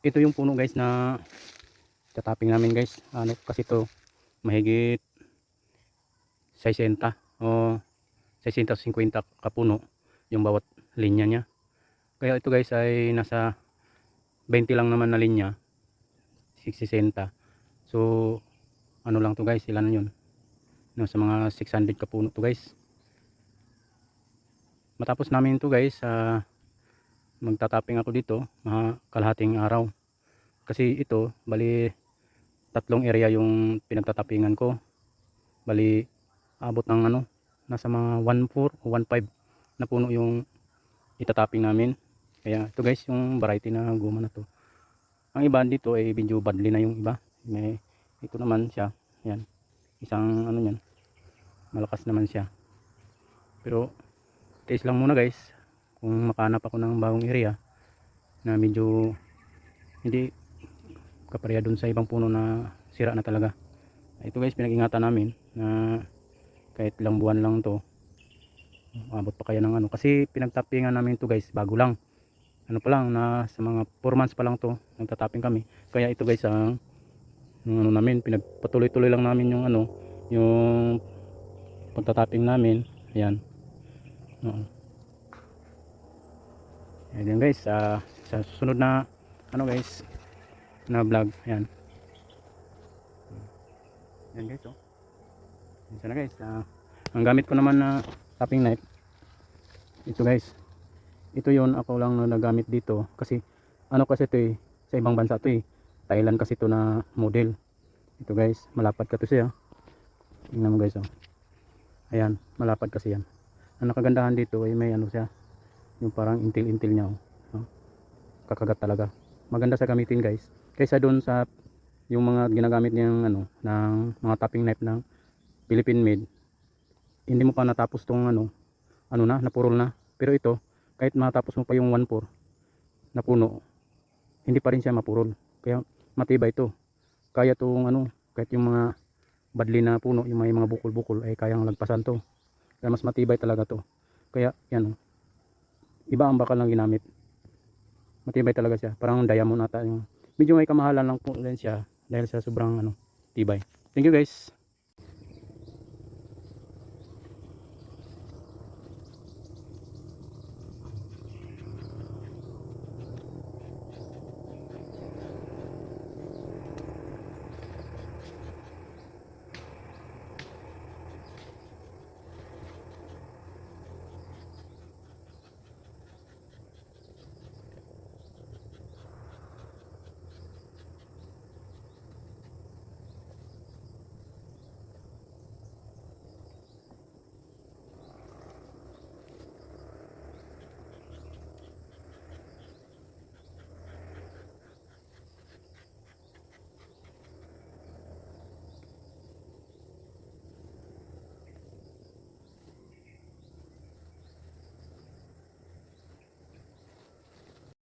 ito yung puno guys na tataping namin guys. Ano kasi to, mahigit 60 o 650 kapuno yung bawat linya niya. Kaya ito guys ay nasa 20 lang naman na linya, 60. So ano lang to guys, ilan yun? No, sa mga 600 kapuno to guys. Matapos namin to guys, magtataping ako dito mga kalahating araw. Kasi ito, bali tatlong area yung pinagtatapingan ko. Bali abot ng ano, nasa mga 1.4 o 1.5 na puno yung itataping namin. Kaya ito guys yung variety na guma na to. Ang iba dito ay medyo badly na yung iba. May ito naman siya, yan, isang ano yan, malakas naman siya. Pero taste lang muna guys kung makahanap ako ng bagong area na medyo hindi kapareha dun sa ibang puno na sira na talaga. Ito guys pinag-ingatan namin na kahit ilang buwan lang to, abot pa kaya ng ano, kasi pinagtapingan namin to guys bago lang, ano pa lang, na sa mga 4 months pa lang to nagtataping kami. Kaya ito guys ang ano namin, pinagpatuloy-tuloy lang namin yung ano, yung pagtataping namin. Ayan. Ayan guys, sa susunod na ano guys na vlog, ayan. Ayan guys, oh. Ayan sana guys, ang gamit ko naman na tapping knife, ito guys. Ito yon, ako lang na nagamit dito kasi ano kasi ito eh, sa ibang bansa to eh, Thailand kasi ito na model. Ito guys, malapad ka to siya. Tingnan mo guys, oh. Ayan, malapad kasi yan. Ang nakagandahan dito ay may ano siya, yung parang intil-intil niya, oh. Kakagat talaga. Maganda sa gamitin guys. Kaysa doon sa yung mga ginagamit niyang ano, ng mga tapping knife ng Philippine made. Hindi mo pa natapos tong ano na, napurol na. Pero ito, kahit matapos mo pa yung 1.4 na puno, hindi pa rin siya mapurol. Kaya matibay ito. Kaya tong ano, kahit yung mga badli na puno, yung may mga bukol-bukol ay kayang lagpasan to. Kaya mas matibay talaga to. Kaya yan, oh. Iba ang bakal lang ginamit. Matibay talaga siya. Parang diamond ata yung. Medyo may kamahalan lang po din siya dahil sa sobrang ano, tibay. Thank you guys.